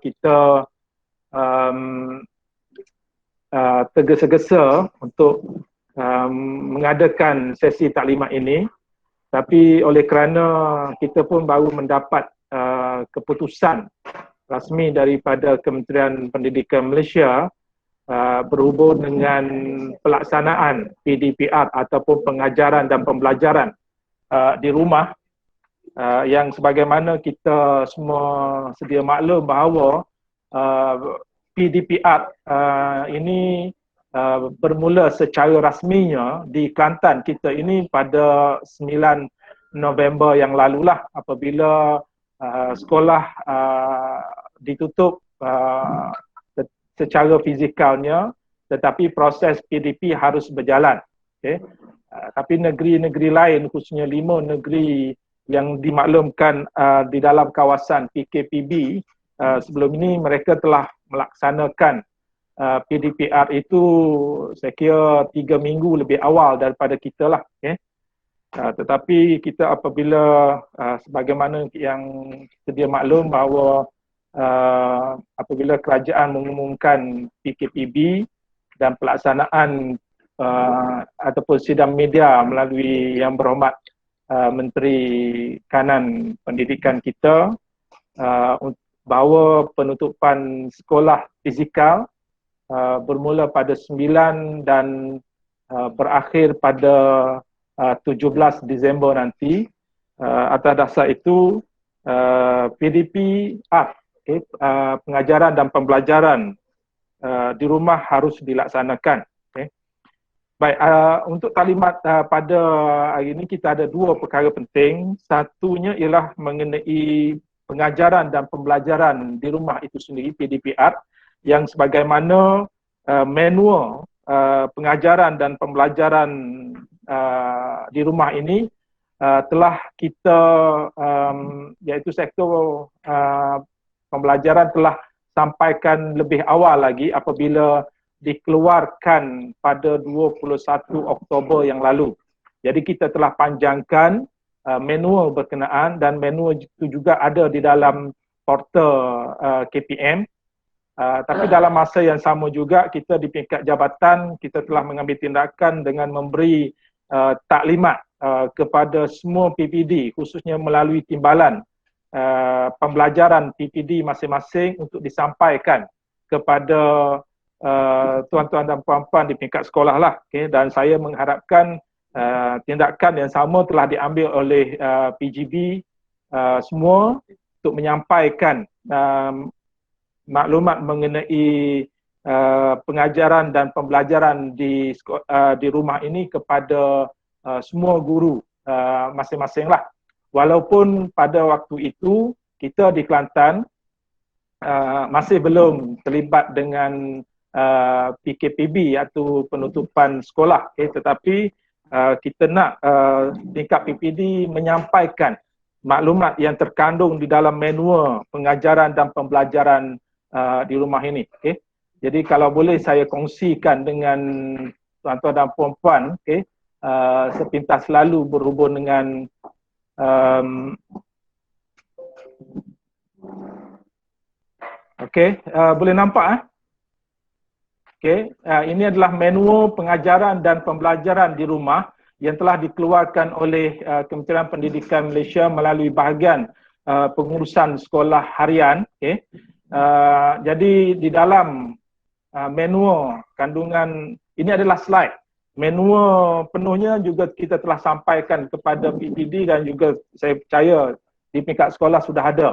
kita um, tergesa-gesa untuk mengadakan sesi taklimat ini, tapi oleh kerana kita pun baru mendapat keputusan rasmi daripada Kementerian Pendidikan Malaysia berhubung dengan pelaksanaan PDPR ataupun pengajaran dan pembelajaran di rumah, yang sebagaimana kita semua sedia maklum bahawa PDPR ini bermula secara rasminya di Kelantan kita ini pada 9 November yang lalulah, apabila sekolah ditutup secara fizikalnya, tetapi proses PDP harus berjalan. Okay. Tapi negeri-negeri lain, khususnya 5 negeri yang dimaklumkan di dalam kawasan PKPB, sebelum ini mereka telah melaksanakan PDPR itu saya kira 3 minggu lebih awal daripada kita lah. Okay. Tetapi kita apabila sebagaimana yang sedia maklum bahawa apabila kerajaan mengumumkan PKPB dan pelaksanaan ataupun sidang media melalui Yang Berhormat Menteri Kanan Pendidikan kita, bahawa penutupan sekolah fizikal bermula pada 9 dan berakhir pada 17 Disember nanti. Atas dasar itu PDPR, pengajaran dan pembelajaran di rumah harus dilaksanakan. Okay. Baik, untuk taklimat pada hari ini kita ada 2 perkara penting. Satunya ialah mengenai pengajaran dan pembelajaran di rumah itu sendiri, PDPR, yang sebagaimana manual pengajaran dan pembelajaran di rumah ini telah kita, iaitu sektor pembelajaran telah sampaikan lebih awal lagi apabila dikeluarkan pada 21 Oktober yang lalu. Jadi kita telah panjangkan manual berkenaan, dan manual itu juga ada di dalam portal KPM. Tapi dalam masa yang sama juga kita di peringkat jabatan kita telah mengambil tindakan dengan memberi taklimat kepada semua PPD, khususnya melalui timbalan pembelajaran PPD masing-masing untuk disampaikan kepada tuan-tuan dan puan-puan di peringkat sekolah lah. Okay? Dan saya mengharapkan tindakan yang sama telah diambil oleh PGB semua untuk menyampaikan maklumat mengenai pengajaran dan pembelajaran di rumah ini kepada semua guru masing-masing lah. Walaupun pada waktu itu kita di Kelantan masih belum terlibat dengan PKPB atau penutupan sekolah, okay? Tetapi kita nak tingkat PPD menyampaikan maklumat yang terkandung di dalam manual pengajaran dan pembelajaran di rumah ini. Okay? Jadi kalau boleh saya kongsikan dengan tuan-tuan dan puan-puan, okay? Sepintas lalu berhubung dengan boleh nampak ini adalah manual pengajaran dan pembelajaran di rumah yang telah dikeluarkan oleh Kementerian Pendidikan Malaysia melalui bahagian pengurusan sekolah harian. Jadi di dalam manual kandungan ini adalah slide. Manual penuhnya juga kita telah sampaikan kepada PPD dan juga saya percaya di peringkat sekolah sudah ada.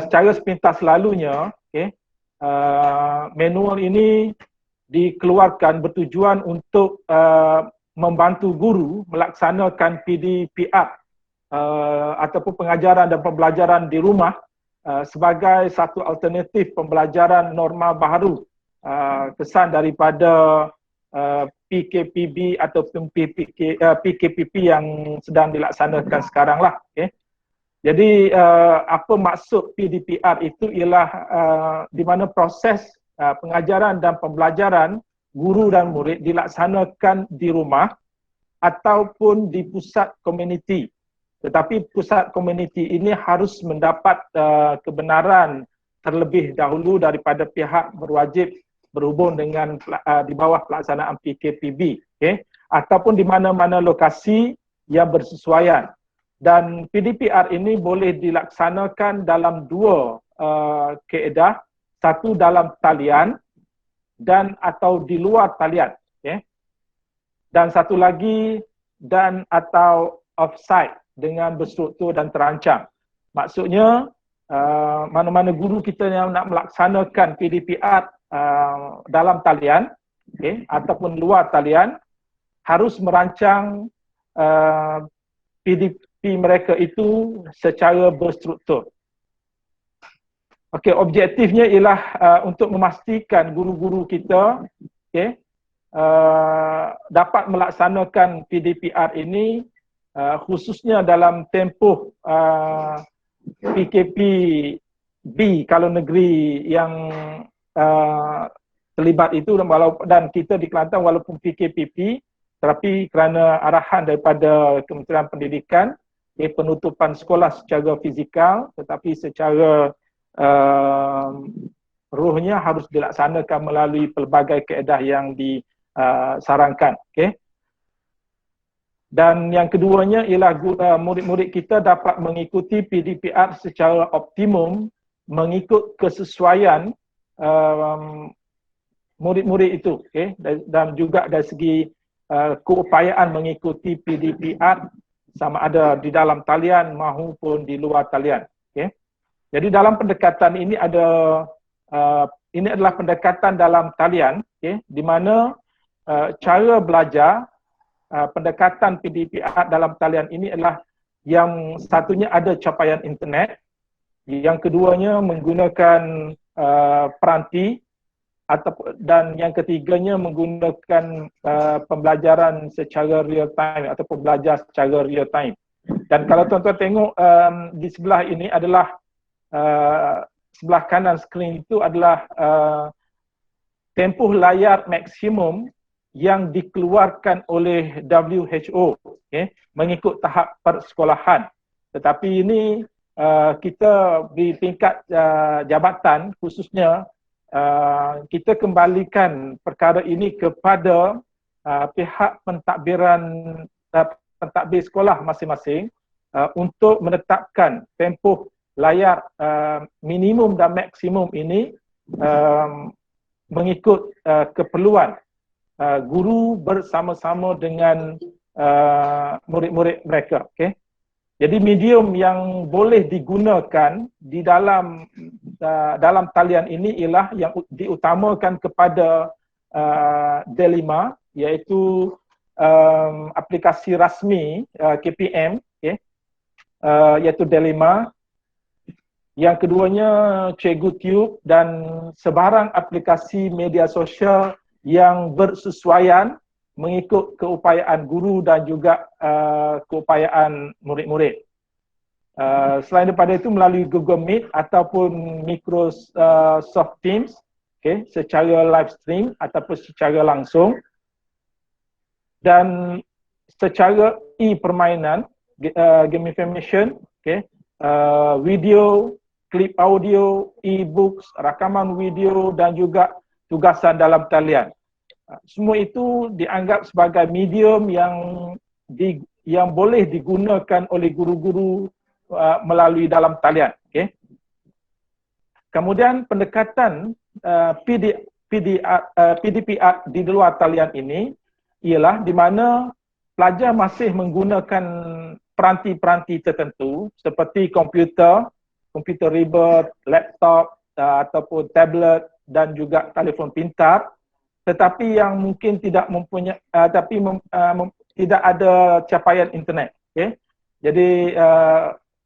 Secara sepintas lalunya, manual ini dikeluarkan bertujuan untuk membantu guru melaksanakan PDPR ataupun pengajaran dan pembelajaran di rumah sebagai satu alternatif pembelajaran norma baru kesan daripada PKPB ataupun PKPP yang sedang dilaksanakan sekarang lah. Jadi apa maksud PDPR itu ialah di mana proses pengajaran dan pembelajaran guru dan murid dilaksanakan di rumah ataupun di pusat komuniti tetapi pusat komuniti ini harus mendapat kebenaran terlebih dahulu daripada pihak berwajib berhubung dengan di bawah pelaksanaan PKPB, okay? Ataupun di mana-mana lokasi yang bersesuaian. Dan PDPR ini boleh dilaksanakan dalam dua kaedah, satu dalam talian dan atau di luar talian, okay? Dan satu lagi dan atau offsite dengan berstruktur dan terancang. Maksudnya mana-mana guru kita yang nak melaksanakan PDPR dalam talian, okay, ataupun luar talian, harus merancang PDP mereka itu secara berstruktur. Okey, objektifnya ialah untuk memastikan guru-guru kita, okay, dapat melaksanakan PDPR ini khususnya dalam tempoh PKPB kalau negeri yang terlibat itu, dan kita di Kelantan walaupun PKPP, tetapi kerana arahan daripada Kementerian Pendidikan, penutupan sekolah secara fizikal tetapi secara rohnya harus dilaksanakan melalui pelbagai kaedah yang disarankan. Okay? Dan yang keduanya ialah murid-murid kita dapat mengikuti PDPR secara optimum mengikut kesesuaian murid-murid itu, okay? Dan juga dari segi keupayaan mengikuti PDPR sama ada di dalam talian maupun di luar talian. Okay? Jadi dalam pendekatan ini ini adalah pendekatan dalam talian, okay? Di mana cara belajar pendekatan PDPR dalam talian ini adalah yang satunya ada capaian internet, yang keduanya menggunakan peranti, dan yang ketiganya menggunakan pembelajaran secara real time ataupun belajar secara real time. Dan kalau tuan-tuan tengok di sebelah ini adalah sebelah kanan skrin itu adalah tempoh layar maksimum yang dikeluarkan oleh WHO, okay, mengikut tahap persekolahan. Tetapi ini kita di tingkat jabatan khususnya kita kembalikan perkara ini kepada pihak pentadbir sekolah masing-masing untuk menetapkan tempoh layar minimum dan maksimum ini mengikut keperluan guru bersama-sama dengan murid-murid mereka. Okay? Jadi medium yang boleh digunakan di dalam talian ini ialah yang diutamakan kepada D5, iaitu aplikasi rasmi KPM, okay? Iaitu D5. Yang keduanya Cikgu Tube dan sebarang aplikasi media sosial yang bersesuaian mengikut keupayaan guru dan juga keupayaan murid-murid. Selain daripada itu melalui Google Meet ataupun Microsoft Teams, okay, secara live stream ataupun secara langsung, dan secara e-permainan, gamification, okay, video, klip audio, e-books, rakaman video dan juga tugasan dalam talian. Semua itu dianggap sebagai medium yang boleh digunakan oleh guru-guru melalui dalam talian. Okay? Kemudian pendekatan PDPR di luar talian ini ialah di mana pelajar masih menggunakan peranti-peranti tertentu seperti komputer ribet, laptop ataupun tablet dan juga telefon pintar, tetapi yang mungkin tidak mempunyai tidak ada capaian internet. Okay? Jadi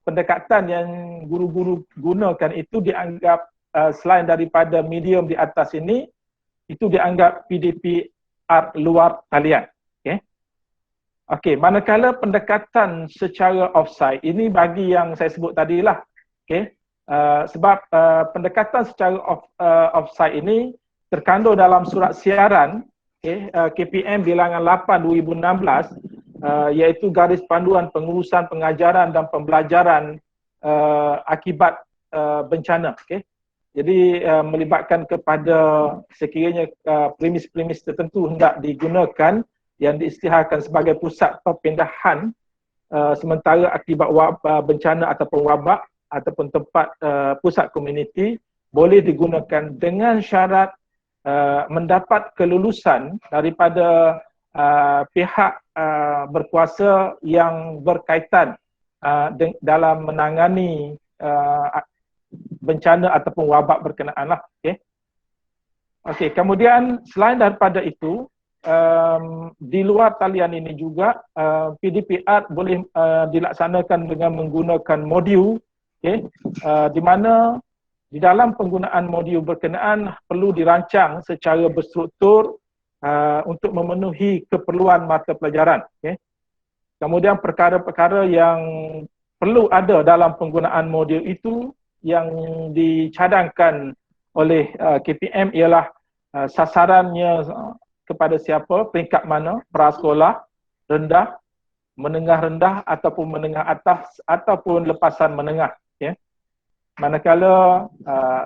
pendekatan yang guru-guru gunakan itu dianggap selain daripada medium di atas ini, itu dianggap PDPR luar talian. Okay? Okey, manakala pendekatan secara offsite ini bagi yang saya sebut tadilah. Okay? Sebab pendekatan secara offsite ini terkandung dalam surat siaran, okay, KPM bilangan 8 2016, iaitu garis panduan pengurusan pengajaran dan pembelajaran akibat bencana. Okay? Jadi melibatkan kepada sekiranya premis-premis tertentu hendak digunakan yang diisytiharkan sebagai pusat perpindahan sementara akibat bencana ataupun wabak ataupun tempat pusat komuniti boleh digunakan dengan syarat mendapat kelulusan daripada pihak berkuasa yang berkaitan dalam menangani bencana ataupun wabak berkenaan lah. Okey, kemudian selain daripada itu, di luar talian ini juga PDP-ART boleh dilaksanakan dengan menggunakan modul, di mana di dalam penggunaan modul berkenaan perlu dirancang secara berstruktur untuk memenuhi keperluan mata pelajaran. Kemudian perkara-perkara yang perlu ada dalam penggunaan modul itu yang dicadangkan oleh KPM ialah sasarannya kepada siapa, peringkat mana, prasekolah, rendah, menengah rendah ataupun menengah atas ataupun lepasan menengah. Manakala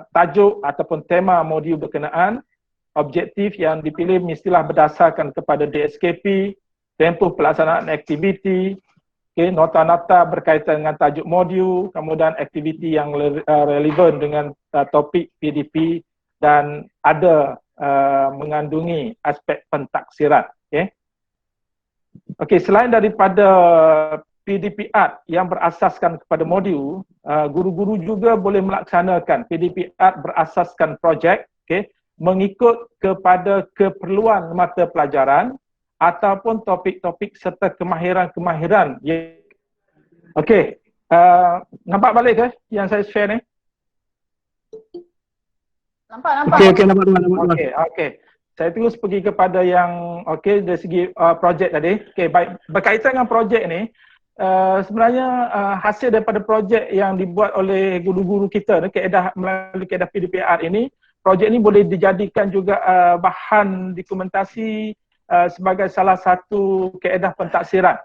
tajuk ataupun tema modul berkenaan, objektif yang dipilih mestilah berdasarkan kepada DSKP, tempoh pelaksanaan aktiviti, nota-nota berkaitan dengan tajuk modul, kemudian aktiviti yang relevan dengan topik PDP dan ada mengandungi aspek pentaksiran. Okey, selain daripada PDP-ART yang berasaskan kepada modul, guru-guru juga boleh melaksanakan PDP-ART berasaskan projek, mengikut kepada keperluan mata pelajaran ataupun topik-topik serta kemahiran-kemahiran. Okey, nampak balik ke yang saya share ni? Nampak. Okey, nampak. Okey. Saya terus pergi kepada yang dari segi projek tadi. Okey, baik. Berkaitan dengan projek ni, sebenarnya hasil daripada projek yang dibuat oleh guru-guru kita melalui kaedah PDP-ART ini, projek ini boleh dijadikan juga bahan dokumentasi sebagai salah satu kaedah pentaksiran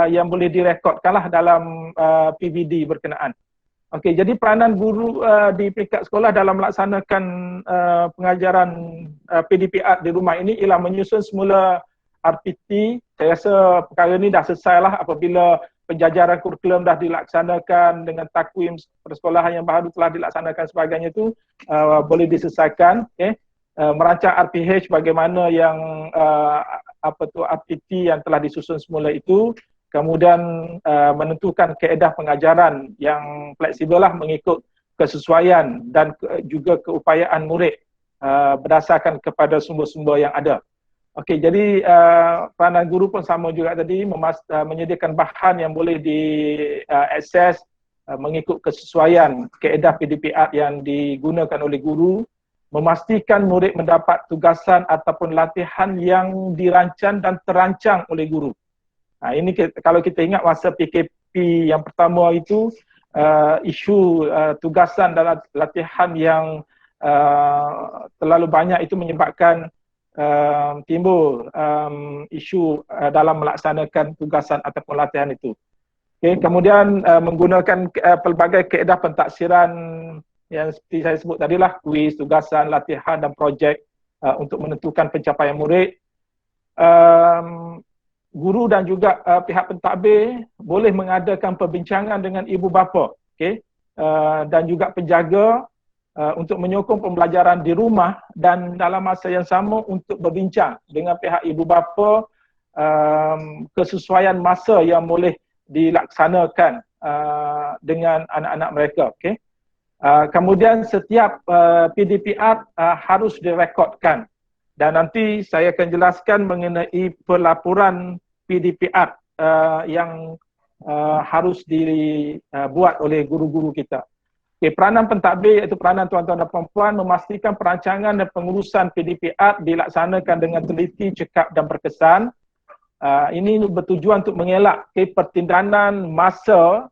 yang boleh direkodkanlah dalam PVD berkenaan. Okey, jadi peranan guru di peringkat sekolah dalam melaksanakan pengajaran PDP-ART di rumah ini ialah menyusun semula RPT. Saya rasa perkara ini dah selesai lah apabila penjajaran kurikulum dah dilaksanakan dengan takwim persekolahan yang baru telah dilaksanakan sebagainya itu boleh diselesaikan. Merancang RPH bagaimana yang RPT yang telah disusun semula itu, kemudian menentukan kaedah pengajaran yang fleksibel lah mengikut kesesuaian dan juga keupayaan murid berdasarkan kepada sumber-sumber yang ada. Okey, jadi peranan guru pun sama juga tadi, menyediakan bahan yang boleh diakses mengikut kesesuaian kaedah PDP-ART yang digunakan oleh guru, memastikan murid mendapat tugasan ataupun latihan yang dirancang dan terancang oleh guru. Ini kalau kita ingat masa PKP yang pertama itu, isu tugasan dan latihan yang terlalu banyak itu menyebabkan timbul isu dalam melaksanakan tugasan ataupun latihan itu. Kemudian menggunakan pelbagai kaedah pentaksiran yang seperti saya sebut tadilah, kuis, tugasan, latihan dan projek untuk menentukan pencapaian murid. Guru dan juga pihak pentadbir boleh mengadakan perbincangan dengan ibu bapa, dan juga penjaga untuk menyokong pembelajaran di rumah dan dalam masa yang sama untuk berbincang dengan pihak ibu bapa kesesuaian masa yang boleh dilaksanakan dengan anak-anak mereka. Kemudian setiap PDP-ART harus direkodkan dan nanti saya akan jelaskan mengenai pelaporan PDP-ART yang harus dibuat oleh guru-guru kita. Peranan pentadbir iaitu peranan tuan-tuan dan puan-puan memastikan perancangan dan pengurusan PDP-ART dilaksanakan dengan teliti, cekap dan berkesan. Ini bertujuan untuk mengelak pertindanan masa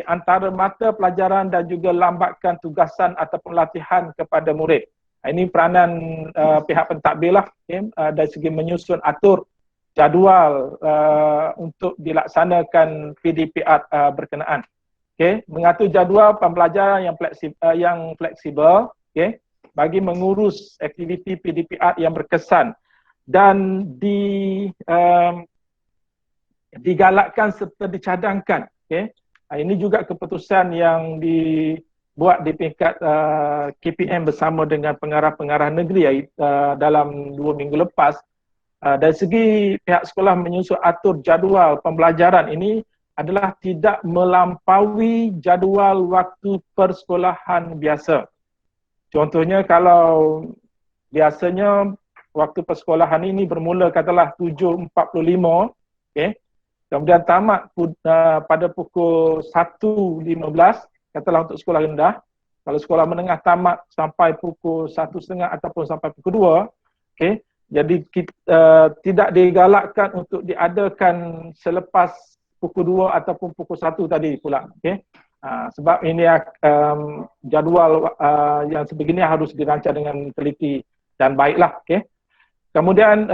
antara mata pelajaran dan juga lambatkan tugasan ataupun latihan kepada murid. Ini peranan pihak pentadbir lah, dari segi menyusun atur jadual untuk dilaksanakan PDPR berkenaan. Okay, mengatur jadual pembelajaran yang fleksibel, okay, bagi mengurus aktiviti PDPR yang berkesan dan digalakkan serta dicadangkan. Okay. Ini juga keputusan yang dibuat di peringkat KPM bersama dengan pengarah-pengarah negeri dalam 2 minggu lepas. Dari segi pihak sekolah menyusun atur jadual pembelajaran ini adalah tidak melampaui jadual waktu persekolahan biasa. Contohnya kalau biasanya waktu persekolahan ini bermula katalah 7.45, okay, kemudian tamat pada pukul 1.15, katalah untuk sekolah rendah. Kalau sekolah menengah tamat sampai pukul 1.30 ataupun sampai pukul 2, okay, jadi tidak digalakkan untuk diadakan selepas pukul 2 ataupun pukul 1 tadi pula. Okay. Sebab ini jadual yang sebegini harus dirancang dengan teliti dan baiklah. Okay. Kemudian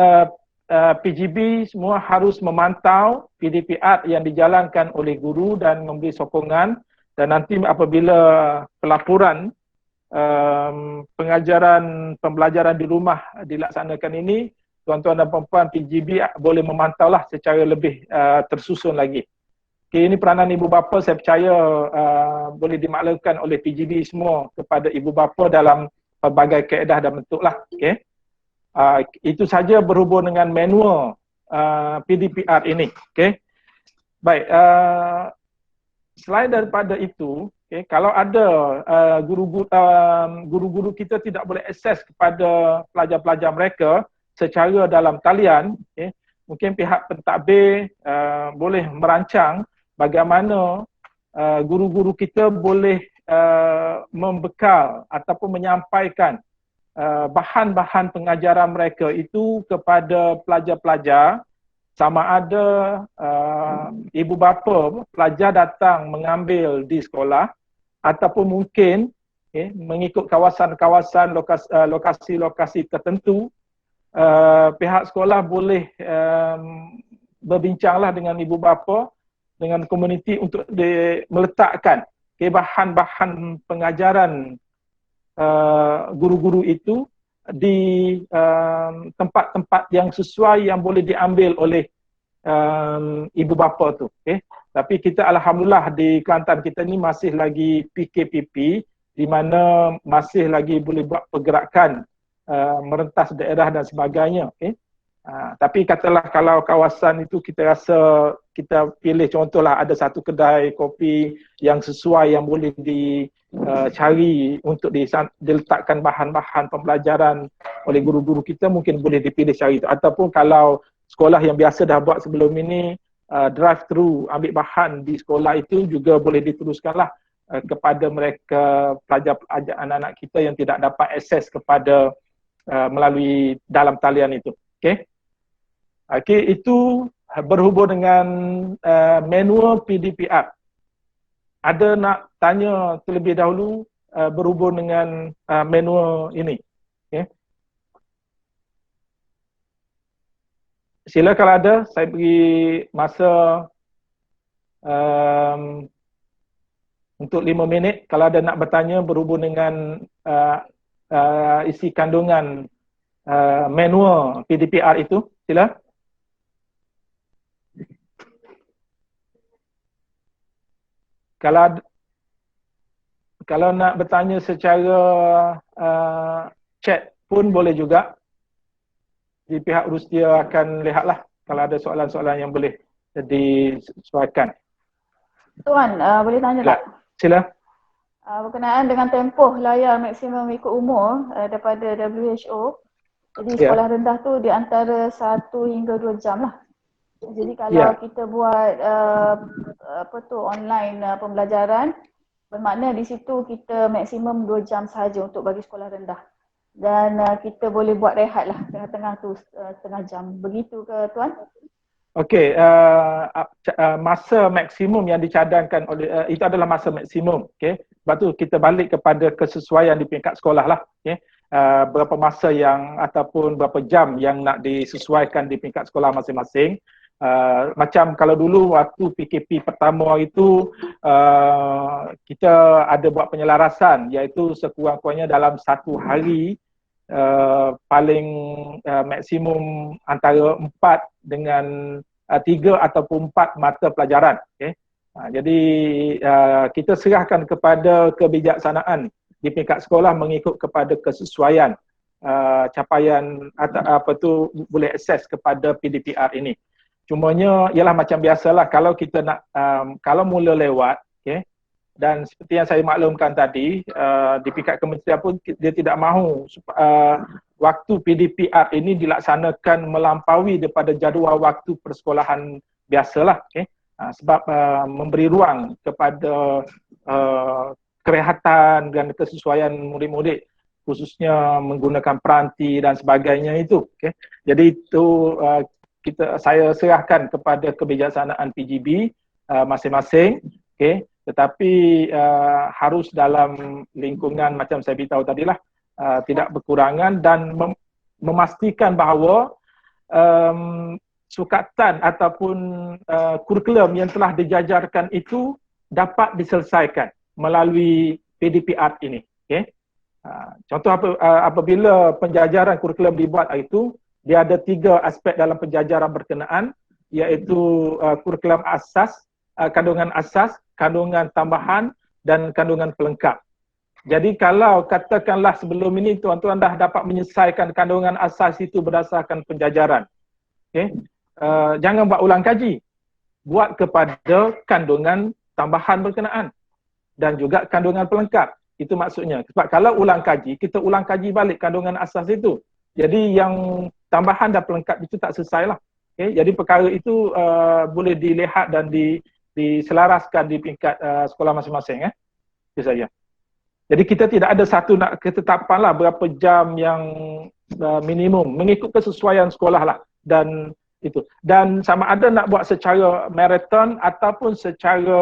PGB semua harus memantau PDPR yang dijalankan oleh guru dan memberi sokongan, dan nanti apabila pelaporan pengajaran pembelajaran di rumah dilaksanakan ini, tuan-tuan dan puan-puan PGB boleh memantaulah secara lebih tersusun lagi. Okay, ini peranan ibu bapa saya percaya boleh dimaklumkan oleh PGB semua kepada ibu bapa dalam pelbagai kaedah dan bentuklah. Okay. Itu saja berhubung dengan manual PDPR ini. Okay. Baik, selain daripada itu, okay, kalau ada guru-guru kita tidak boleh akses kepada pelajar-pelajar mereka secara dalam talian, okay, mungkin pihak pentadbir boleh merancang bagaimana guru-guru kita boleh membekal ataupun menyampaikan bahan-bahan pengajaran mereka itu kepada pelajar-pelajar, sama ada ibu bapa pelajar datang mengambil di sekolah ataupun mungkin mengikut kawasan-kawasan lokasi-lokasi tertentu, pihak sekolah boleh berbincanglah dengan ibu bapa, dengan komuniti untuk meletakkan bahan-bahan pengajaran guru-guru itu di tempat-tempat yang sesuai yang boleh diambil oleh ibu bapa tu. Okay. Tapi kita alhamdulillah di Kelantan kita ni masih lagi PKPP, di mana masih lagi boleh buat pergerakan merentas daerah dan sebagainya. Okay. Tapi katalah kalau kawasan itu kita rasa kita pilih, contohlah ada satu kedai kopi yang sesuai yang boleh dicari untuk diletakkan bahan-bahan pembelajaran oleh guru-guru kita, mungkin boleh dipilih cari itu. Ataupun kalau sekolah yang biasa dah buat sebelum ini drive thru ambil bahan di sekolah itu juga boleh diteruskanlah kepada mereka pelajar-pelajar anak-anak kita yang tidak dapat akses kepada melalui dalam talian itu. Okey. Okey, itu berhubung dengan manual PDPR. Ada nak tanya terlebih dahulu berhubung dengan manual ini? Okay. Sila kalau ada, saya beri masa untuk 5 minit kalau ada nak bertanya berhubung dengan isi kandungan manual PDPR itu. Sila. Kalau nak bertanya secara chat pun boleh juga. Di pihak Rustia akan lihatlah kalau ada soalan-soalan yang boleh disesuaikan. Tuan, boleh tanya tak? Sila. Berkenaan dengan tempoh layar maksimum ikut umur daripada WHO. Jadi sekolah rendah tu di antara 1 hingga 2 jam lah. Jadi kalau kita buat online pembelajaran, bermakna di situ kita maksimum 2 jam sahaja untuk bagi sekolah rendah. Dan kita boleh buat rehat lah tengah-tengah tu setengah jam. Begitu ke tuan? Okey, masa maksimum yang dicadangkan oleh itu adalah masa maksimum. Okey, sebab tu kita balik kepada kesesuaian di peringkat sekolah lah. Okey, berapa masa yang ataupun berapa jam yang nak disesuaikan di peringkat sekolah masing-masing. Macam kalau dulu waktu PKP pertama itu kita ada buat penyelarasan, iaitu sekurang-kurangnya dalam satu hari paling maksimum antara 4 dengan 3 ataupun 4 mata pelajaran. Okay. Jadi kita serahkan kepada kebijaksanaan di peringkat sekolah mengikut kepada kesesuaian capaian atau apa tu boleh akses kepada PDPR ini. Cumanya ialah macam biasalah kalau kita nak kalau mula lewat, okay, dan seperti yang saya maklumkan tadi, di peringkat kementerian pun dia tidak mahu waktu PDPR ini dilaksanakan melampaui daripada jadual waktu persekolahan biasalah. Okay? Sebab memberi ruang kepada kerehatan dan kesesuaian murid-murid, khususnya menggunakan peranti dan sebagainya itu. Okay? Jadi itu saya serahkan kepada kebijaksanaan PGB masing-masing. Okay? Tetapi harus dalam lingkungan macam saya beritahu tadilah, tidak berkurangan dan memastikan bahawa sukatan ataupun kurikulum yang telah dijajarkan itu dapat diselesaikan melalui PDPR ini. Okay? Contoh apabila penjajaran kurikulum dibuat itu, dia ada 3 aspek dalam penjajaran berkenaan, iaitu kurikulum asas, kandungan asas, kandungan tambahan dan kandungan pelengkap. Jadi kalau katakanlah sebelum ini tuan-tuan dah dapat menyelesaikan kandungan asas itu berdasarkan penjajaran, okay? Jangan buat ulang kaji, buat kepada kandungan tambahan berkenaan dan juga kandungan pelengkap. Itu maksudnya. Sebab kalau ulang kaji, kita ulang kaji balik kandungan asas itu. Jadi yang tambahan dan pelengkap itu tak selesai lah. Okay? Jadi perkara itu boleh dilihat dan diselaraskan di peringkat sekolah masing-masing. Itu saja. Jadi kita tidak ada satu nak ketetapan lah berapa jam yang minimum, mengikut kesesuaian sekolah lah. Dan itu. Dan sama ada nak buat secara maraton ataupun secara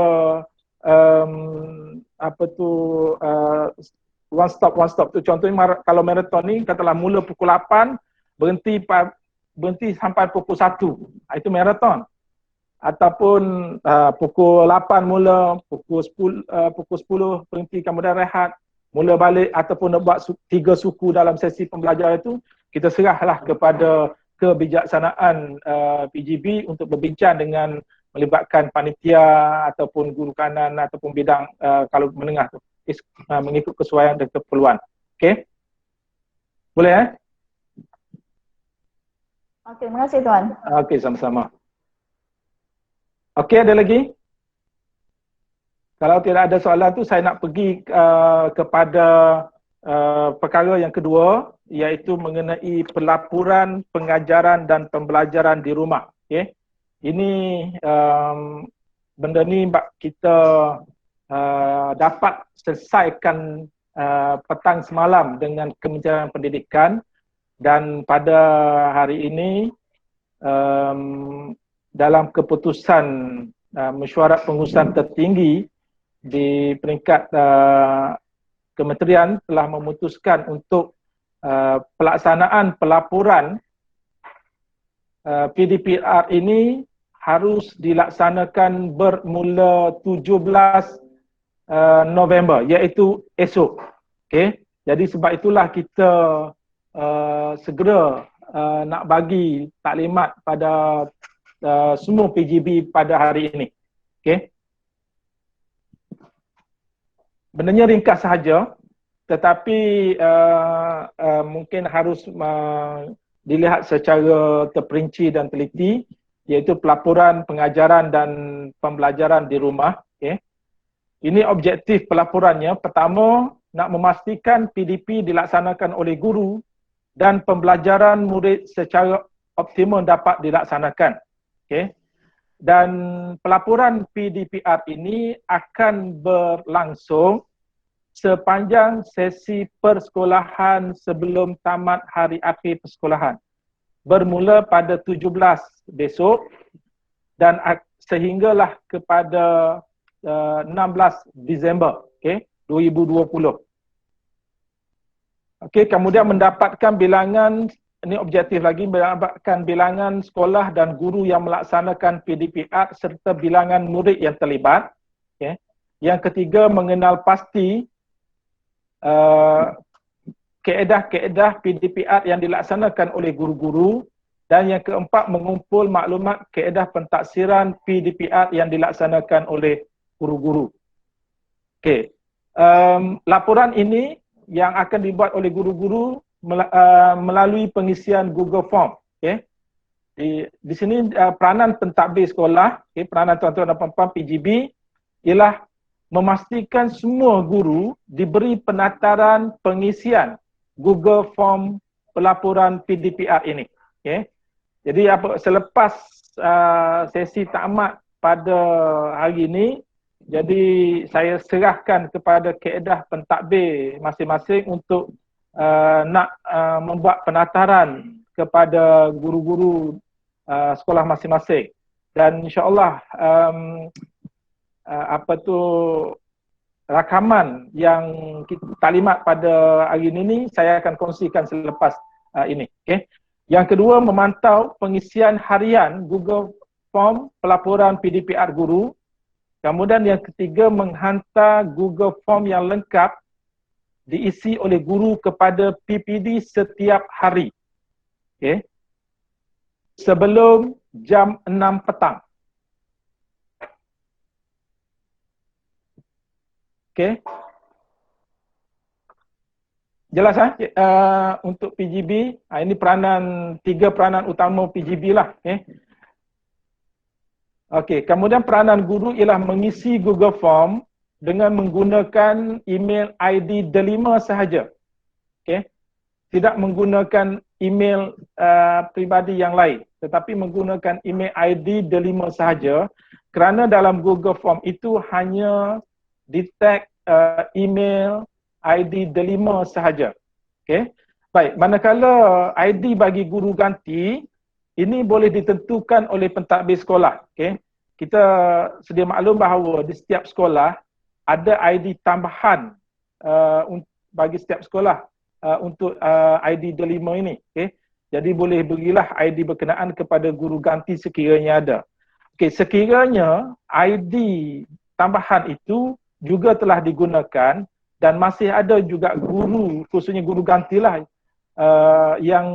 one stop tu. Contohnya kalau maraton ni katalah mula pukul 8 berhenti sampai pukul 1. Itu maraton. Ataupun pukul 8 mula, pukul 10 berhenti, kemudian rehat, mula balik, ataupun nak buat 3 suku dalam sesi pembelajaran itu, kita serahlah kepada kebijaksanaan PGB untuk berbincang dengan melibatkan panitia ataupun guru kanan ataupun bidang kalau menengah tu, mengikut kesesuaian dan keperluan. Okey? Boleh Okey, terima kasih tuan. Okey, sama-sama. Okey, ada lagi? Kalau tidak ada soalan tu, saya nak pergi kepada perkara yang kedua, iaitu mengenai pelaporan pengajaran dan pembelajaran di rumah. Okay? Ini benda ni kita dapat selesaikan petang semalam dengan Kementerian Pendidikan, dan pada hari ini dalam keputusan mesyuarat pengurusan tertinggi di peringkat kementerian telah memutuskan untuk pelaksanaan pelaporan PDPR ini harus dilaksanakan bermula 17 November, iaitu esok. Okay? Jadi sebab itulah kita segera nak bagi taklimat pada semua PGB pada hari ini. Okay? Benarnya ringkas sahaja, tetapi mungkin harus dilihat secara terperinci dan teliti, iaitu pelaporan pengajaran dan pembelajaran di rumah. Okay? Ini objektif pelaporannya. Pertama, nak memastikan PDP dilaksanakan oleh guru dan pembelajaran murid secara optimum dapat dilaksanakan. Okay. Dan pelaporan PDPR ini akan berlangsung sepanjang sesi persekolahan sebelum tamat hari akhir persekolahan. Bermula pada 17 besok dan sehinggalah kepada 16 Disember 2020. Kemudian mendapatkan bilangan, ini objektif lagi, mendapatkan bilangan sekolah dan guru yang melaksanakan PDPR serta bilangan murid yang terlibat. Yang ketiga, mengenal pasti kaedah-kaedah PDPR yang dilaksanakan oleh guru-guru. Dan yang keempat, mengumpul maklumat kaedah pentaksiran PDPR yang dilaksanakan oleh guru-guru. Laporan ini yang akan dibuat oleh guru-guru melalui pengisian Google Form. Di sini peranan pentadbir sekolah, peranan tuan-tuan dan puan-puan PGB ialah memastikan semua guru diberi penataran pengisian Google Form pelaporan PDPR ini. Jadi selepas sesi tamat pada hari ini, jadi saya serahkan kepada kaedah pentadbir masing-masing untuk nak membuat penataran kepada guru-guru sekolah masing-masing. Dan insya-Allah rakaman yang talimat pada hari ini saya akan kongsikan selepas ini. Yang kedua, memantau pengisian harian Google Form pelaporan PDPR guru. Kemudian yang ketiga, menghantar Google Form yang lengkap diisi oleh guru kepada PPD setiap hari. Sebelum jam 6 petang. Jelas untuk PGB, ini tiga peranan utama PGB lah. Kemudian peranan guru ialah mengisi Google Form dengan menggunakan email ID Delima sahaja. Tidak menggunakan email pribadi yang lain, tetapi menggunakan email ID Delima sahaja, kerana dalam Google Form itu hanya detect email ID Delima sahaja. Baik, manakala ID bagi guru ganti, ini boleh ditentukan oleh pentadbir sekolah. Kita sedia maklum bahawa di setiap sekolah ada ID tambahan bagi setiap sekolah untuk ID Delima ini. Jadi boleh berilah ID berkenaan kepada guru ganti sekiranya ada. Sekiranya ID tambahan itu juga telah digunakan dan masih ada juga guru, khususnya guru gantilah yang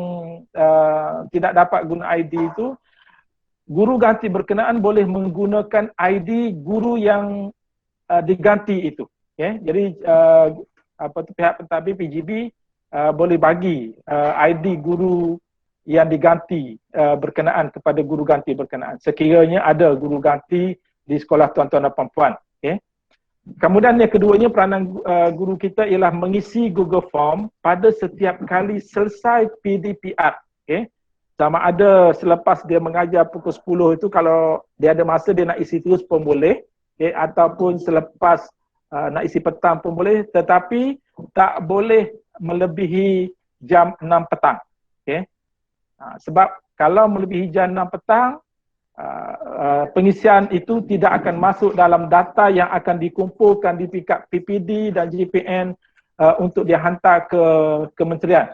tidak dapat guna ID itu, guru ganti berkenaan boleh menggunakan ID guru yang diganti itu. Jadi pihak pentadbir PGB boleh bagi ID guru yang diganti berkenaan kepada guru ganti berkenaan, sekiranya ada guru ganti di sekolah tuan-tuan dan puan-puan. Kemudian yang keduanya, peranan guru kita ialah mengisi Google Form pada setiap kali selesai PDPR. Sama ada selepas dia mengajar pukul 10 itu, kalau dia ada masa dia nak isi terus pun boleh, ataupun selepas nak isi petang pun boleh, tetapi tak boleh melebihi jam 6 petang. Sebab kalau melebihi jam 6 petang, pengisian itu tidak akan masuk dalam data yang akan dikumpulkan di tingkat PPD dan JPN untuk dihantar ke kementerian.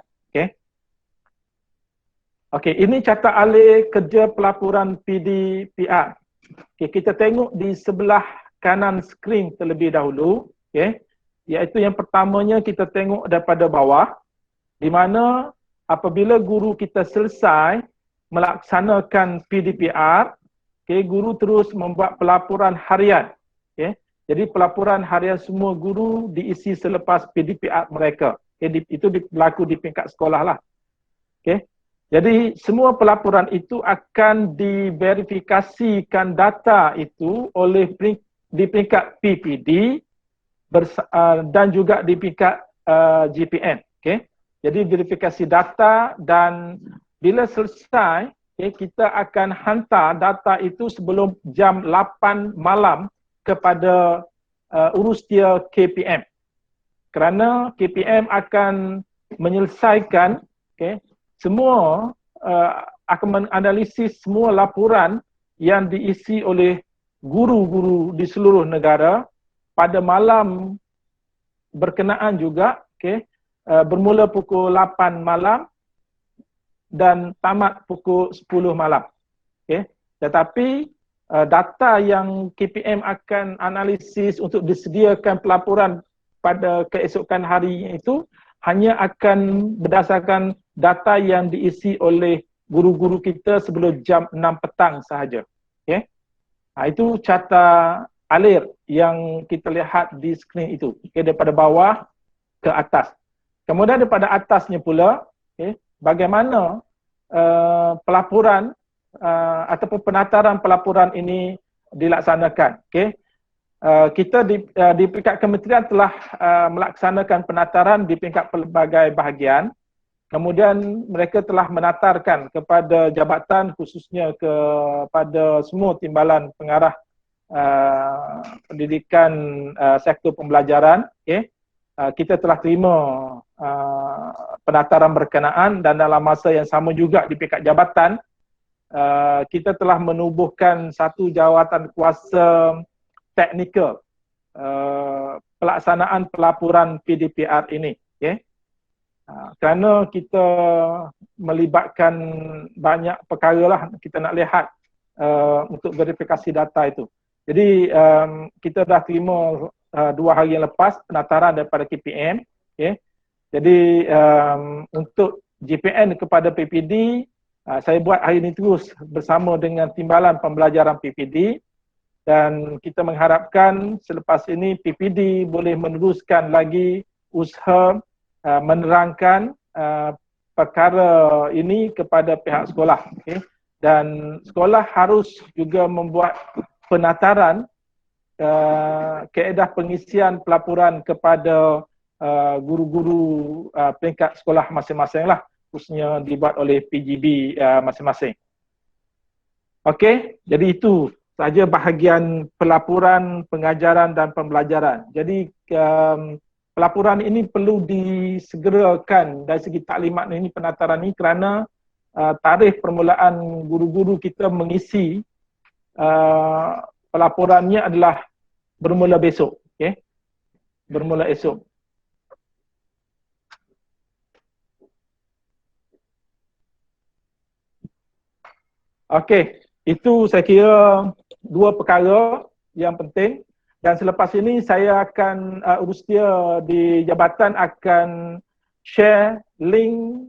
Ini carta alih kerja pelaporan PDPR. Kita tengok di sebelah kanan skrin terlebih dahulu, iaitu yang pertamanya kita tengok daripada bawah, di mana apabila guru kita selesai melaksanakan PDPR, guru terus membuat pelaporan harian. Jadi pelaporan harian semua guru diisi selepas PDPR mereka. Itu berlaku di peringkat sekolah lah. Jadi semua pelaporan itu akan diverifikasikan data itu oleh di peringkat PPD dan juga di peringkat JPN. Jadi verifikasi data, dan bila selesai, kita akan hantar data itu sebelum jam 8 malam kepada urustia KPM. Kerana KPM akan menyelesaikan semua, akan menganalisis semua laporan yang diisi oleh guru-guru di seluruh negara pada malam berkenaan juga, bermula pukul 8 malam dan tamat pukul 10 malam. Tetapi data yang KPM akan analisis untuk disediakan pelaporan pada keesokan hari itu hanya akan berdasarkan data yang diisi oleh guru-guru kita sebelum jam 6 petang sahaja. Itu carta alir yang kita lihat di skrin itu, daripada bawah ke atas. Kemudian daripada atasnya pula, bagaimana pelaporan ataupun penataran pelaporan ini dilaksanakan. Kita di peringkat kementerian telah melaksanakan penataran di peringkat pelbagai bahagian. Kemudian mereka telah menatarkan kepada jabatan, khususnya kepada semua timbalan pengarah pendidikan sektor pembelajaran. Kita telah terima penataran berkenaan, dan dalam masa yang sama juga di peringkat jabatan kita telah menubuhkan satu jawatan kuasa teknikal pelaksanaan pelaporan PDPR ini. Kerana kita melibatkan banyak perkara lah, kita nak lihat untuk verifikasi data itu. Jadi kita dah terima 2 hari yang lepas penataran daripada KPM. Jadi untuk GPN kepada PPD, saya buat hari ini terus bersama dengan timbalan pembelajaran PPD, dan kita mengharapkan selepas ini PPD boleh meneruskan lagi usaha menerangkan perkara ini kepada pihak sekolah. Dan sekolah harus juga membuat penataran kaedah pengisian pelaporan kepada guru-guru peringkat sekolah masing-masing lah, khususnya dibuat oleh PGB masing-masing. Okey, jadi itu sahaja bahagian pelaporan, pengajaran dan pembelajaran. Jadi pelaporan ini perlu disegerakan dari segi taklimat ini, penataran ini, kerana tarikh permulaan guru-guru kita mengisi pelaporannya adalah bermula besok. Bermula esok. Okey, itu saya kira 2 perkara yang penting, dan selepas ini saya akan urus dia di jabatan akan share link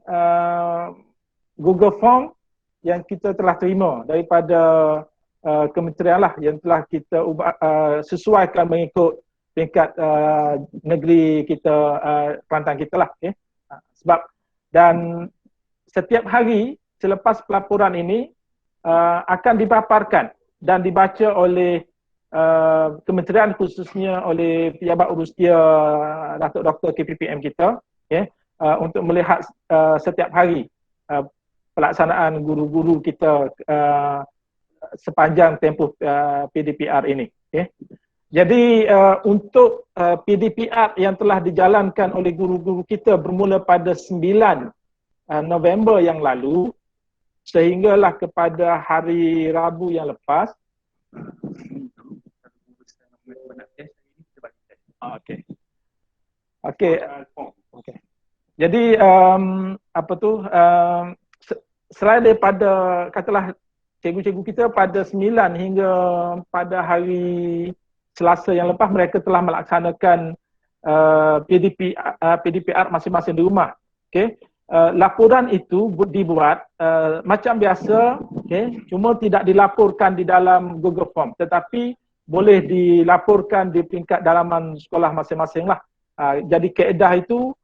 Google Form yang kita telah terima daripada kementerian lah, yang telah kita sesuaikan mengikut peringkat negeri kita, Kelantan kita lah. Sebab dan setiap hari selepas pelaporan ini akan dipaparkan dan dibaca oleh kementerian, khususnya oleh pejabat urus dia Datuk Dr. KPPM kita, untuk melihat setiap hari pelaksanaan guru-guru kita sepanjang tempoh PDPR ini. Jadi untuk PDPR yang telah dijalankan oleh guru-guru kita bermula pada 9 November yang lalu sehinggalah kepada hari Rabu yang lepas. Okey. Jadi selain daripada katalah cikgu-cikgu kita pada 9 hingga pada hari Selasa yang lepas, mereka telah melaksanakan PDPR masing-masing di rumah. Laporan itu dibuat macam biasa, cuma tidak dilaporkan di dalam Google Form, tetapi boleh dilaporkan di peringkat dalaman sekolah masing-masing lah. Jadi kaedah itu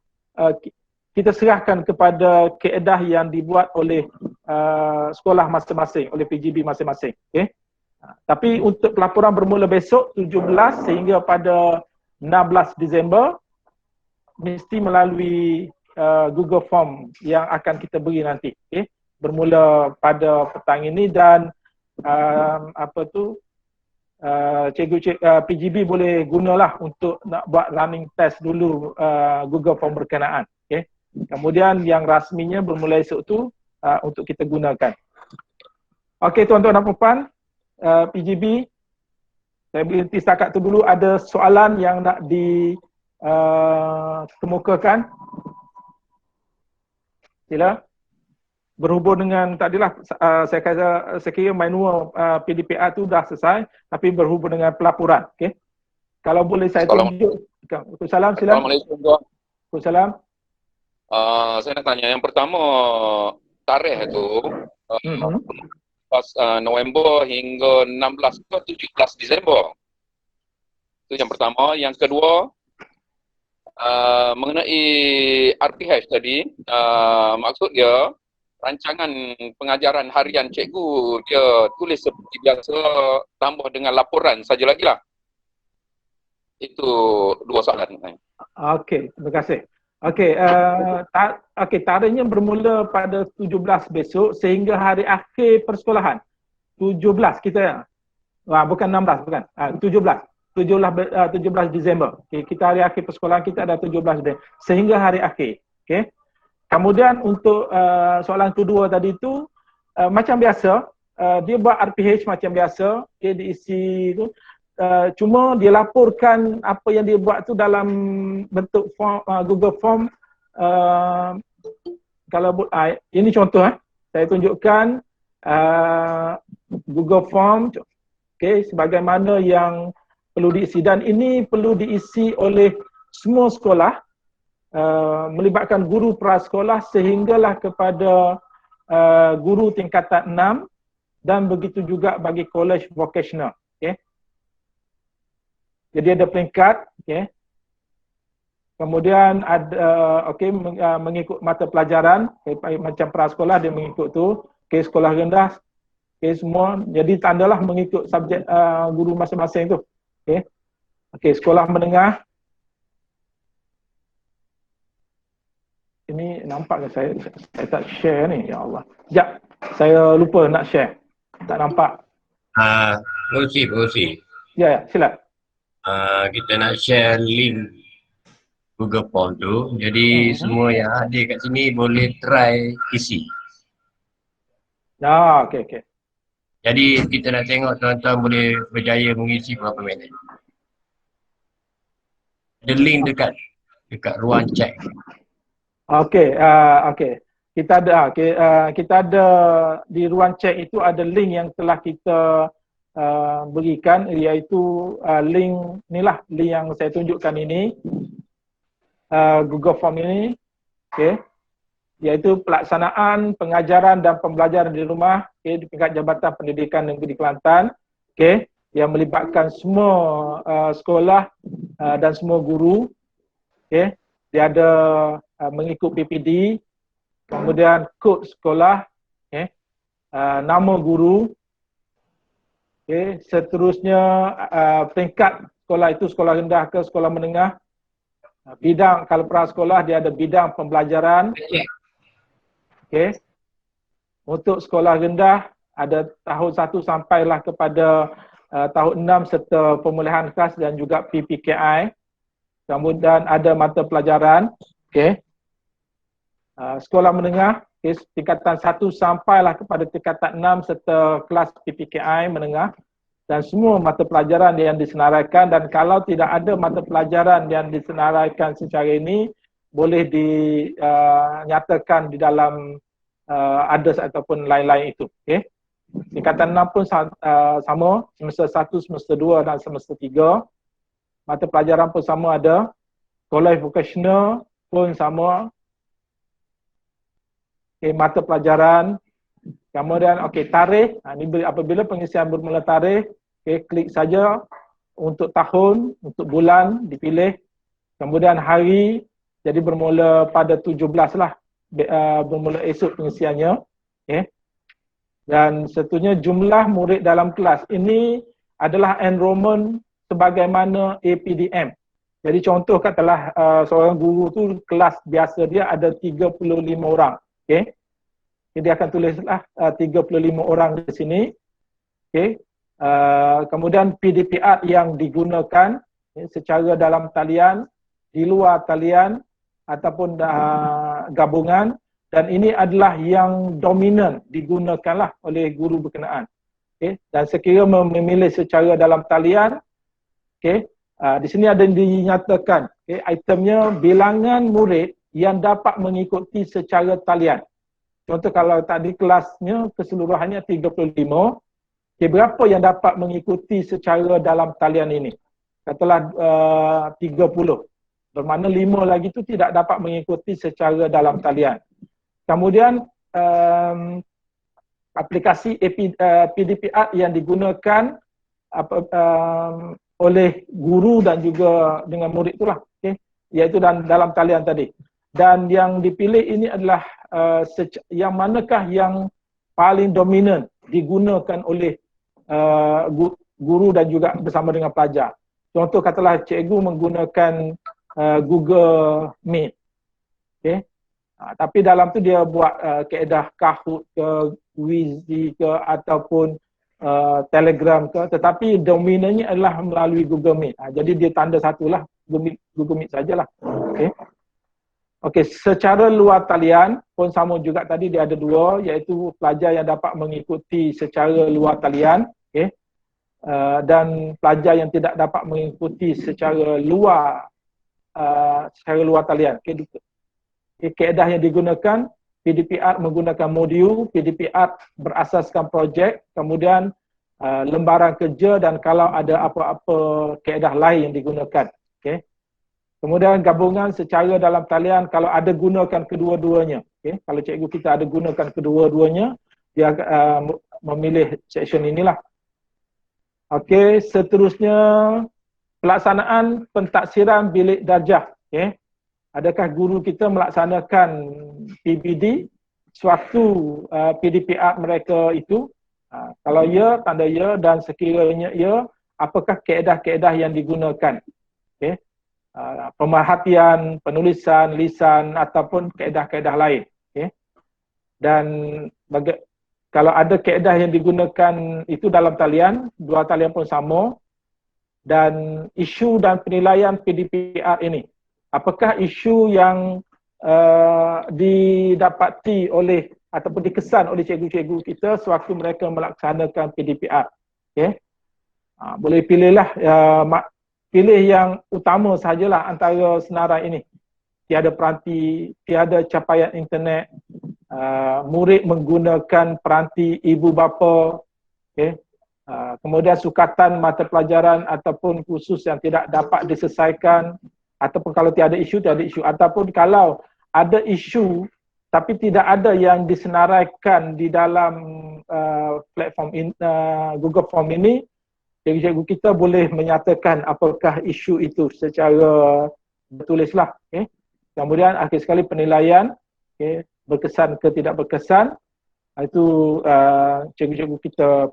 kita serahkan kepada kaedah yang dibuat oleh sekolah masing-masing, oleh PGB masing-masing. Tapi untuk pelaporan bermula besok 17 sehingga pada 16 Disember mesti melalui Google Form yang akan kita beri nanti. Bermula pada petang ini, dan PGB boleh gunalah untuk nak buat running test dulu Google Form berkenaan. Kemudian yang rasminya bermula esok tu untuk kita gunakan. Okey tuan-tuan dan puan-puan, PGB, saya berhenti setakat tu dulu. Ada soalan yang nak dikemukakan? Sila. Berhubung dengan tadilah saya kira manual PDPA tu dah selesai, tapi berhubung dengan pelaporan. Okey. Kalau boleh saya tunjuk. Waalaikumsalam, sila. Assalamualaikum, Tuan. Waalaikumsalam. Saya nak tanya, yang pertama tarikh tu pas November hingga 16 ke 17 Disember. Itu yang pertama. Yang kedua, mengenai RPH tadi, maksud dia rancangan pengajaran harian cikgu dia tulis seperti biasa tambah dengan laporan saja lagi lah. Itu dua soalan. Okey, terima kasih. Okey, tarikhnya bermula pada 17 besok sehingga hari akhir persekolahan. 17 kita bukan 16, bukan. 17 Disember. Okay, kita hari akhir persekolahan kita ada 17 Disember sehingga hari akhir. Okey. Kemudian untuk soalan kedua tadi tu macam biasa, dia buat RPH macam biasa, okay, diisi tu. Cuma dia laporkan apa yang dia buat tu dalam bentuk form, Google Form. Kalau ini contoh, saya tunjukkan Google Form, okay, sebagaimana yang perlu diisi, dan ini perlu diisi oleh semua sekolah, melibatkan guru prasekolah sehinggalah kepada guru tingkatan 6 dan begitu juga bagi college vocational. Okay. Jadi ada peringkat, okay. Kemudian ada mengikut mata pelajaran, okay, macam prasekolah dia mengikut tu, okay, sekolah rendah, okay, semua. Jadi tandalah mengikut subjek guru masing-masing tu. Okay. Okay, sekolah menengah. Ini nampak ke saya tak share ni? Ya Allah. Sekejap, saya lupa nak share. Tak nampak. Berusik. Ya, sila. Kita nak share link Google Form tu. Jadi semua yang ada kat sini boleh try isi. Okey. Jadi kita nak tengok tuan-tuan boleh berjaya mengisi berapa minit. Ada link dekat ruang chat. Okey. Kita ada di ruang chat itu ada link yang telah kita berikan, iaitu link inilah, link yang saya tunjukkan ini, Google Form ini, okey, iaitu pelaksanaan pengajaran dan pembelajaran di rumah, okey, di tingkat Jabatan Pendidikan Negeri Kelantan, okey, yang melibatkan semua sekolah dan semua guru, okey. Dia ada mengikut PPD, kemudian kod sekolah, okay, nama guru, okay, seterusnya peringkat sekolah itu, sekolah rendah ke sekolah menengah, bidang, kalau prasekolah dia ada bidang pembelajaran, okay. Untuk sekolah rendah ada tahun 1 sampailah kepada tahun 6 serta pemulihan khas dan juga PPKI. Kemudian ada mata pelajaran, okay. Sekolah menengah, okay, tingkatan 1 sampailah kepada tingkatan 6 serta kelas PPKI menengah, dan semua mata pelajaran yang disenaraikan, dan kalau tidak ada mata pelajaran yang disenaraikan secara ini boleh dinyatakan di dalam others ataupun lain-lain itu. Okay. Tingkatan 6 pun sama, semester 1, semester 2 dan semester 3. Mata pelajaran pun sama ada. College vocational pun sama. Okay, mata pelajaran. Kemudian tarikh. Ini apabila pengisian bermula tarikh, okay, klik saja untuk tahun, untuk bulan dipilih. Kemudian hari, jadi bermula pada 17 lah. Bermula esok pengisiannya. Okay. Dan seterusnya jumlah murid dalam kelas. Ini adalah enrollment sebagaimana APDM. Jadi contoh katalah seorang guru tu kelas biasa dia ada 35 orang. Okey. Jadi akan tulislah 35 orang di sini. Okey. Kemudian PDPA yang digunakan secara dalam talian, di luar talian ataupun gabungan, dan ini adalah yang dominan digunakanlah oleh guru berkenaan. Okay. Dan sekira memilih secara dalam talian, okay, di sini ada dinyatakan, okay, itemnya bilangan murid yang dapat mengikuti secara talian. Contoh kalau tadi kelasnya keseluruhannya 35, okay, berapa yang dapat mengikuti secara dalam talian ini? Katalah 30. Bermakna 5 lagi itu tidak dapat mengikuti secara dalam talian. Kemudian aplikasi PDPR yang digunakan oleh guru dan juga dengan murid itulah, okay, iaitu dalam talian tadi. Dan yang dipilih ini adalah yang manakah yang paling dominan digunakan oleh guru dan juga bersama dengan pelajar. Contoh katalah cikgu menggunakan Google Meet, okay. Tapi dalam tu dia buat kaedah Kahoot ke, Wheezy ke ataupun Telegram ke, tetapi dominannya adalah melalui Google Meet. Jadi dia tanda satulah Google Meet sajalah. Okay. Okey, secara luar talian pun sama juga tadi dia ada dua, iaitu pelajar yang dapat mengikuti secara luar talian, okay, dan pelajar yang tidak dapat mengikuti secara luar talian. Okay. Kaedah yang digunakan, PDPR menggunakan modul, PDPR berasaskan projek, kemudian lembaran kerja dan kalau ada apa-apa kaedah lain yang digunakan. Okay. Kemudian gabungan secara dalam talian kalau ada gunakan kedua-duanya. Okay. Kalau cikgu kita ada gunakan kedua-duanya, dia memilih section inilah. Okey, seterusnya pelaksanaan pentaksiran bilik darjah. Okay. Adakah guru kita melaksanakan PBD suatu PDPR mereka itu? Kalau ya, tanda ya, dan sekiranya ya, apakah kaedah-kaedah yang digunakan? Okay. Pemerhatian, penulisan, lisan ataupun kaedah-kaedah lain. Okay. Dan kalau ada kaedah yang digunakan itu dalam talian, dua talian pun sama. Dan isu dan penilaian PDPR ini, apakah isu yang didapati oleh ataupun dikesan oleh cikgu-cikgu kita sewaktu mereka melaksanakan PDPR. Okay. Boleh pilihlah, pilih yang utama sahajalah antara senarai ini. Tiada peranti, tiada capaian internet, murid menggunakan peranti ibu bapa, okay. Kemudian sukatan mata pelajaran ataupun kursus yang tidak dapat diselesaikan, ataupun kalau tiada isu, ataupun kalau ada isu tapi tidak ada yang disenaraikan di dalam platform Google Form ini, cikgu-cikgu kita boleh menyatakan apakah isu itu secara bertulislah. Okay. Kemudian akhir sekali penilaian, okay, berkesan ke tidak berkesan, itu cikgu-cikgu kita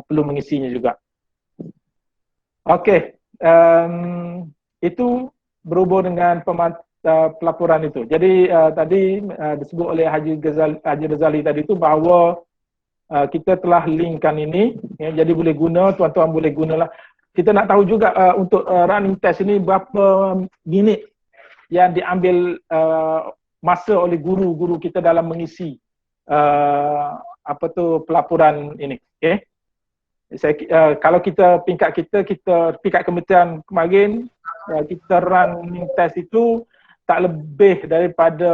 perlu mengisinya juga. Okey, itu berhubung dengan pelaporan itu. Jadi tadi disebut oleh Haji Razali tadi itu bahawa kita telah linkkan ini, ya, jadi boleh guna, tuan-tuan boleh gunalah. Kita nak tahu juga untuk running test ini berapa minit yang diambil masa oleh guru-guru kita dalam mengisi pelaporan ini. Okay. Kalau kita peringkat kementerian kemarin, kita running test itu tak lebih daripada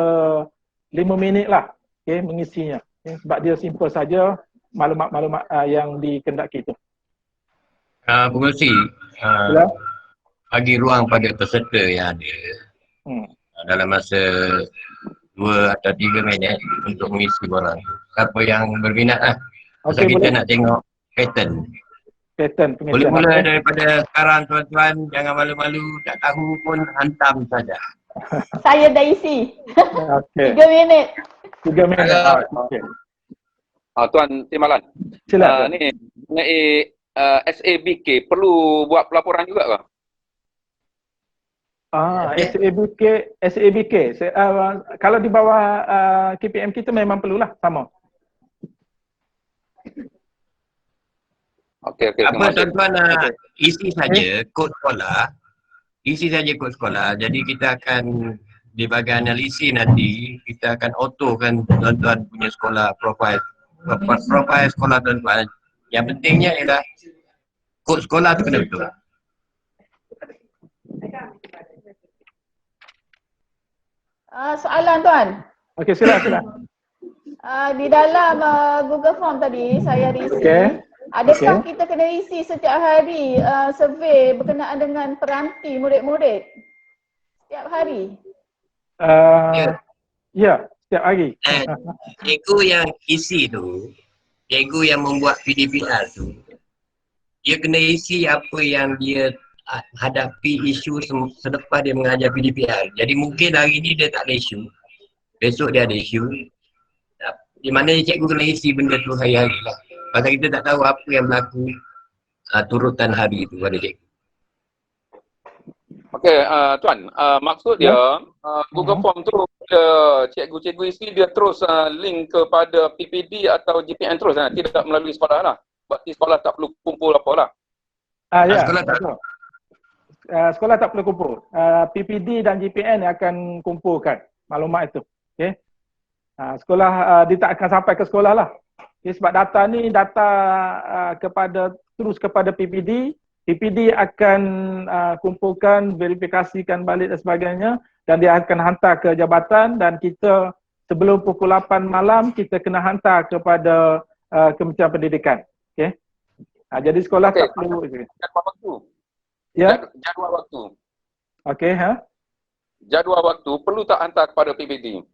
5 minit lah, okay, mengisinya. Okay. Sebab dia simple saja maklumat-maklumat yang dikendaki itu. Pengerusi, bagi ruang pada peserta yang ada dalam masa 2 atau 3 minit untuk mengisi borang. Siapa yang berminat lah. Pasal kita nak tengok pattern. Boleh mula daripada sekarang tuan-tuan, jangan malu-malu, tak tahu pun hantam saja. Saya dah isi. Okay. 3 minit. 3 minit. Okay. Tuan Timbalan. Silakan. Ni mengenai SABK perlu buat pelaporan juga ke? SABK. Kalau di bawah KPM kita memang perlulah sama. Okey. Apa tuan-tuan isi saja kod sekolah. Isi saja kod sekolah. Jadi kita akan di bahagian analisis nanti kita akan autokan tuan-tuan punya sekolah profil sekolah tuan-tuan Yang pentingnya ialah kod sekolah tu kena betul. Soalan Tuan. Okey, silakan. Di dalam Google Form tadi saya ada isi. Adakah kita kena isi setiap hari survey berkenaan dengan peranti murid-murid? Setiap hari? Ya, setiap hari. Cikgu yang isi tu, cikgu yang membuat PDPR tu, dia kena isi apa yang dia hadapi isu selepas dia mengajar PDPR. Jadi mungkin hari ni dia tak ada isu, besok dia ada isu. Di mana cikgu kena isi benda tu hari-hari lah. Pasal kita tak tahu apa yang berlaku turutan hari tu pada cikgu. Okey, Tuan, maksud dia Google Form tu cikgu-cikgu isi dia terus link kepada PPD atau GPN terus, tidak melalui sekolah lah. Berarti sekolah tak perlu kumpul apa lah. Ya, sekolah tak. Sekolah tak perlu kumpul. PPD dan GPN akan kumpulkan maklumat itu. Okey. Sekolah dia tak akan sampai ke sekolah lah. Okay, sebab data ni data terus kepada PPD. PPD akan kumpulkan, verifikasikan balik dan sebagainya, dan dia akan hantar ke jabatan, dan kita sebelum pukul 8 malam kita kena hantar kepada Kementerian Pendidikan. Okey. Jadi sekolah tak perlu jadual waktu. Ya. Jadual waktu. Okey, Jadual waktu perlu tak hantar kepada PPD?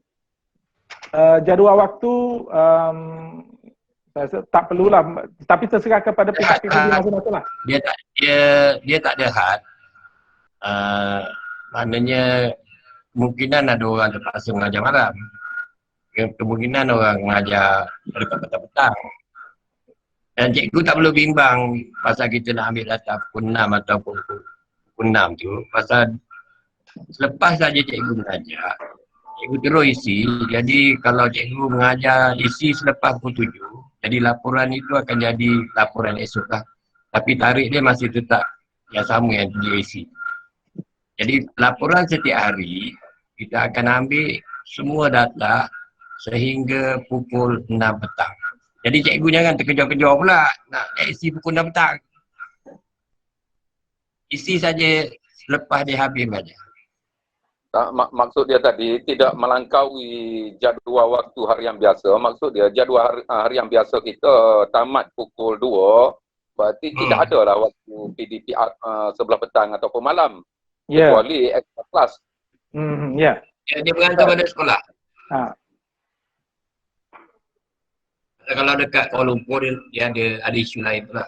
Jadual waktu tak perlulah, tapi terserah kepada pihak PPD masing-masing lah. Dia tak ada had. Maknanya kemungkinan ada orang terpaksa mengajar malam. Kemungkinan orang mengajar dekat petang-petang. Dan cikgu tak perlu bimbang pasal kita nak ambil data pukul 6 ataupun pukul 6 tu. Pasal selepas saja cikgu mengajar, cikgu terus isi. Jadi kalau cikgu mengajar isi selepas pukul 7, jadi laporan itu akan jadi laporan esok lah. Tapi tarikh dia masih tetap yang sama yang dia isi. Jadi laporan setiap hari kita akan ambil semua data sehingga pukul 6 petang. Jadi cikgu jangan terkejar-kejar pula nak isi pukul 6 petang. Isi saja selepas dia habis belajar. Maksud dia tadi tidak melangkaui jadual waktu harian biasa. Maksud dia jadual harian biasa kita tamat pukul 2, berarti tidak ada lah waktu PDP sebelah petang ataupun malam. Kecuali extra class. Dia bergantung pada sekolah. Kalau dekat Kuala Lumpur dia ada isu lain pula.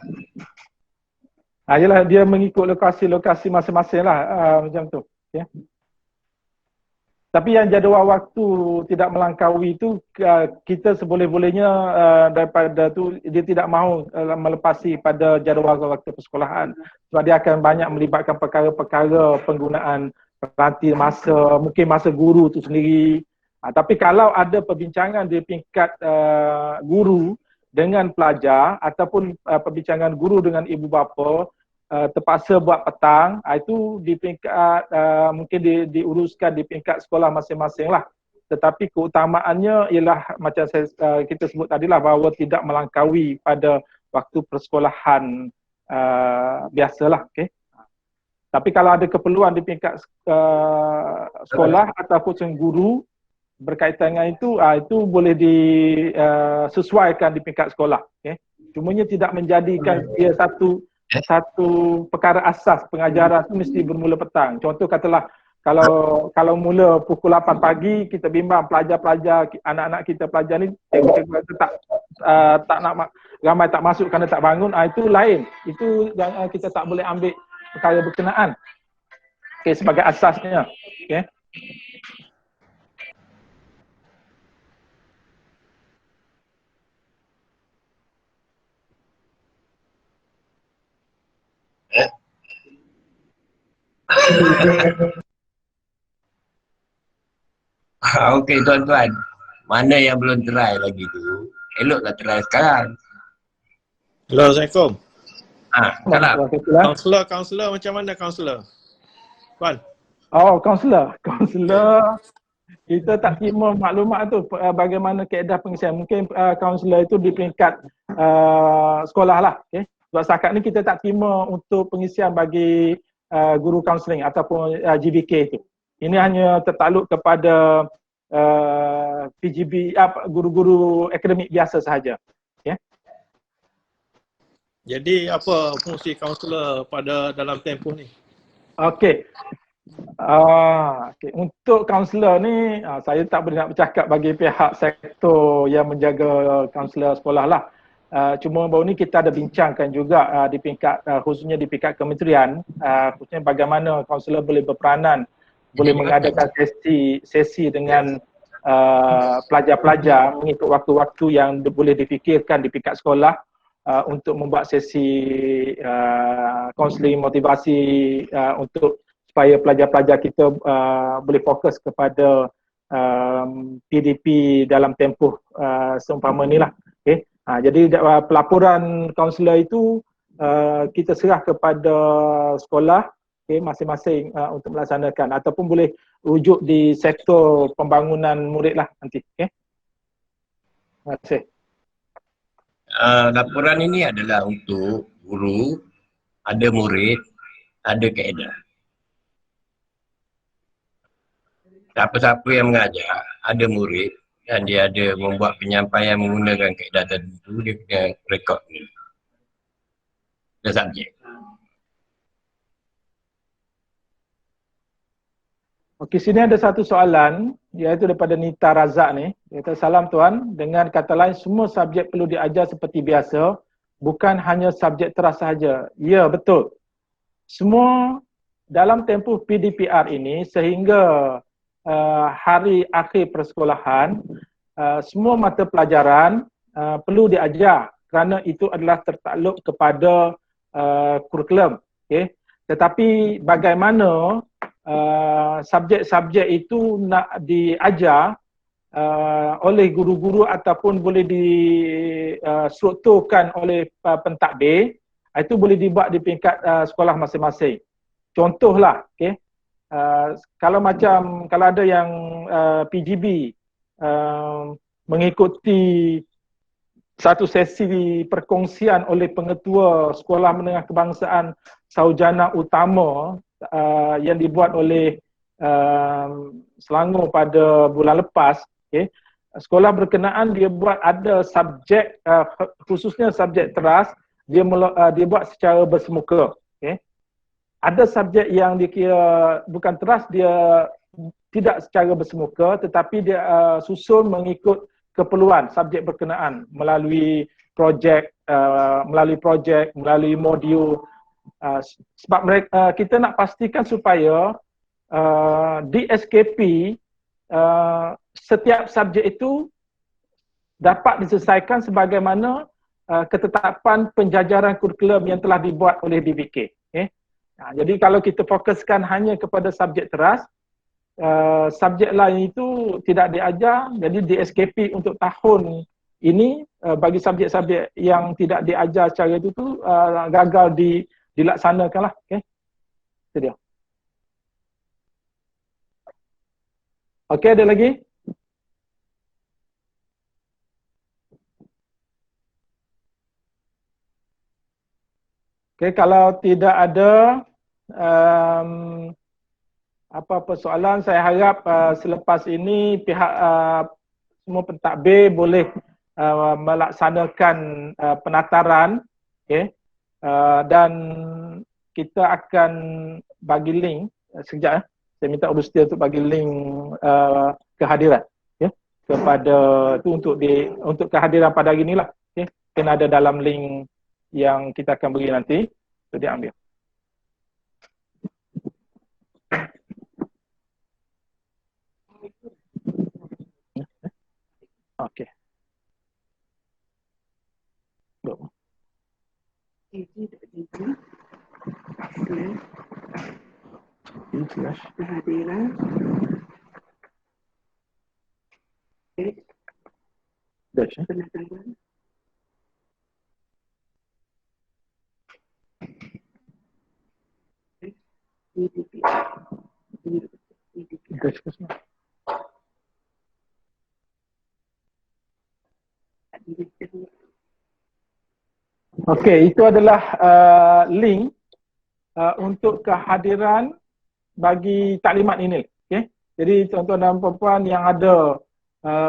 Yelah, dia mengikut lokasi-lokasi masing-masing lah, macam tu. Okay. Tapi yang jadual waktu tidak melangkaui itu, kita seboleh-bolehnya daripada tu dia tidak mahu melepasi pada jadual waktu persekolahan. Sebab dia akan banyak melibatkan perkara-perkara penggunaan peranti masa, mungkin masa guru tu sendiri. Tapi kalau ada perbincangan di peringkat guru dengan pelajar ataupun perbincangan guru dengan ibu bapa, terpaksa buat petang, itu di peringkat mungkin diuruskan di peringkat sekolah masing-masing lah. Tetapi keutamaannya ialah macam kita sebut tadi lah, bahawa tidak melangkaui pada waktu persekolahan biasalah. Okay? Tapi kalau ada keperluan di peringkat sekolah ataupun guru berkaitan dengan itu boleh disesuaikan di peringkat sekolah. Okay? Cumanya tidak menjadikan dia satu perkara asas pengajaran itu mesti bermula petang. Contoh katalah kalau mula pukul 8 pagi, kita bimbang pelajar-pelajar, anak-anak kita pelajar ni cikgu-cikgu tak nak ramai tak masuk kerana tak bangun, itu lain. Itu kita tak boleh ambil perkara berkenaan. Okay, sebagai asasnya. Okay. Okey tuan-tuan, mana yang belum try lagi tu, eloklah try sekarang. Hello, Assalamualaikum. Salam. Kaunselor macam mana kaunselor? Tuan? Kaunselor kita tak terima maklumat tu bagaimana kaedah pengisian. Mungkin kaunselor itu di peringkat sekolah lah. Okay? Sebab setakat ni kita tak terima untuk pengisian bagi guru kaunseling ataupun GBK itu. Ini hanya tertakluk kepada PGB, guru-guru akademik biasa sahaja. Okay? Jadi apa fungsi kaunselor pada dalam tempoh ni? Okey. Okay. Untuk kaunselor ni, saya tak boleh nak bercakap bagi pihak sektor yang menjaga kaunselor sekolah lah. Cuma baru ni kita ada bincangkan juga di peringkat, khususnya di peringkat kementerian, khususnya bagaimana kaunselor boleh berperanan, boleh mengadakan sesi dengan pelajar-pelajar mengikut waktu-waktu yang boleh difikirkan di peringkat sekolah untuk membuat sesi kaunseling motivasi untuk supaya pelajar-pelajar kita boleh fokus kepada PDP dalam tempoh seumpama ni lah. Okay. Jadi pelaporan kaunselor itu kita serah kepada sekolah, okay, masing-masing untuk melaksanakan ataupun boleh rujuk di sektor pembangunan murid lah nanti. Okay. Terima kasih. Laporan ini adalah untuk guru, ada murid, ada kaedah. Siapa-siapa yang mengajar, ada murid dan dia ada membuat penyampaian menggunakan kaedah tertentu, dia kena rekod ni. Dia subjek. Okey, sini ada satu soalan iaitu daripada Nita Razak ni. Dia kata, salam tuan, dengan kata lain semua subjek perlu diajar seperti biasa, bukan hanya subjek teras sahaja. Ya, betul. Semua dalam tempoh PDPR ini sehingga hari akhir persekolahan, semua mata pelajaran perlu diajar kerana itu adalah tertakluk kepada kurikulum. Okay. Tetapi bagaimana subjek-subjek itu nak diajar oleh guru-guru ataupun boleh distrukturkan oleh pentadbir, itu boleh dibuat di peringkat sekolah masing-masing. Contohlah, okay, kalau ada yang PGB mengikuti satu sesi perkongsian oleh pengetua Sekolah Menengah Kebangsaan Sarjana Utama yang dibuat oleh Selangor pada bulan lepas, okay, sekolah berkenaan dia buat ada subjek khususnya subjek teras, dia buat secara bersemuka. Okay. Ada subjek yang dikira bukan teras, dia tidak secara bersemuka tetapi dia susun mengikut keperluan subjek berkenaan melalui projek, melalui modul. Sebab mereka, kita nak pastikan supaya di SKP setiap subjek itu dapat diselesaikan sebagaimana ketetapan penjajaran kurikulum yang telah dibuat oleh DBK. Okay. Jadi kalau kita fokuskan hanya kepada subjek teras, subjek lain itu tidak diajar, jadi di SKP untuk tahun ini bagi subjek-subjek yang tidak diajar secara itu tu gagal dilaksanakan lah. Okay. Itu dia. Okey, ada lagi? Okey, kalau tidak ada apa-apa soalan, saya harap selepas ini pihak semua pentadbir boleh melaksanakan penataran, okay, dan kita akan bagi link sekejap. Saya minta Abu Setia untuk bagi link kehadiran, okay, kepada tu untuk kehadiran pada hari inilah. Okay. Mungkin ada dalam link yang kita akan beri nanti, so dia ambil. Okey. Kehadiran penataran PDP. Okey, itu adalah link untuk kehadiran bagi taklimat ini. Okey. Jadi tuan-tuan dan puan-puan yang ada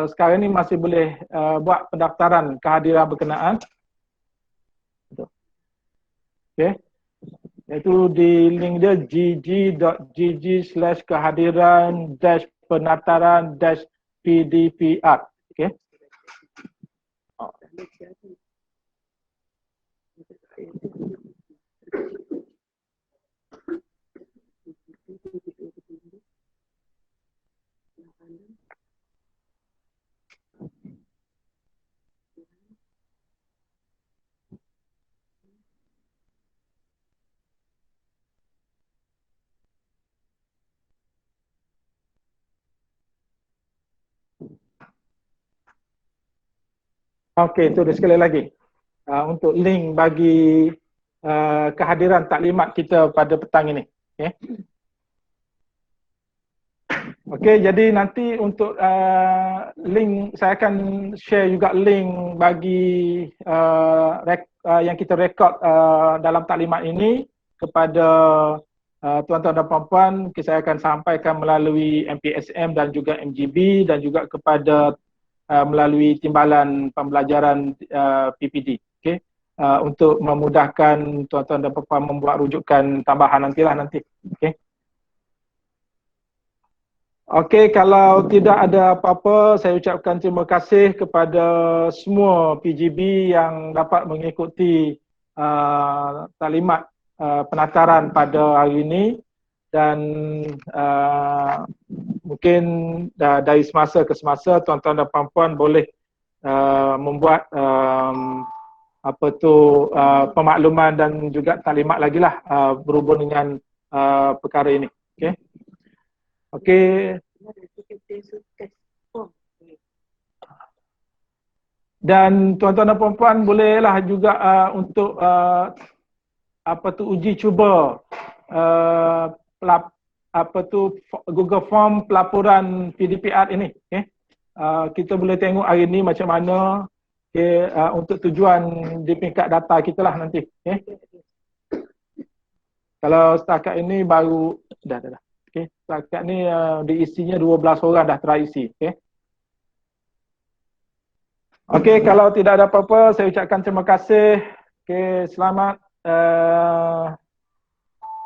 sekarang ni masih boleh buat pendaftaran kehadiran berkenaan. Okey. Iaitu di link dia gg.gg/kehadiran-penataran-pdpr. Okey. Okey, itu dia sekali lagi. Untuk link bagi kehadiran taklimat kita pada petang ini. Okey. Okey, jadi nanti untuk link, saya akan share juga link bagi yang kita rekod dalam taklimat ini kepada tuan-tuan dan puan-puan. Saya akan sampaikan melalui MPSM dan juga MGB dan juga kepada melalui timbalan pembelajaran PPD, okey, untuk memudahkan tuan-tuan dan puan-puan membuat rujukan tambahan nanti. Okey. Okey, kalau tidak ada apa-apa, saya ucapkan terima kasih kepada semua PGB yang dapat mengikuti taklimat penataran pada hari ini, dan mungkin dari semasa ke semasa tuan-tuan dan puan-puan boleh membuat pemakluman dan juga taklimat lagi lah berhubung dengan perkara ini. Okey. Okey. Dan tuan-tuan dan puan-puan bolehlah juga untuk uji cuba Google Form pelaporan PDPR ini. Okay. Kita boleh tengok hari ini macam mana, okay, untuk tujuan di peringkat data kita lah nanti. Okay. Kalau setakat ini baru dah. Okay. Setakat ni diisinya 12 orang dah terisi. Okay. Okey, kalau tidak ada apa-apa, saya ucapkan terima kasih. Okey, selamat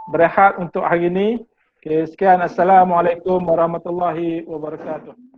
berehat untuk hari ini. Okey, sekian. Assalamualaikum warahmatullahi wabarakatuh.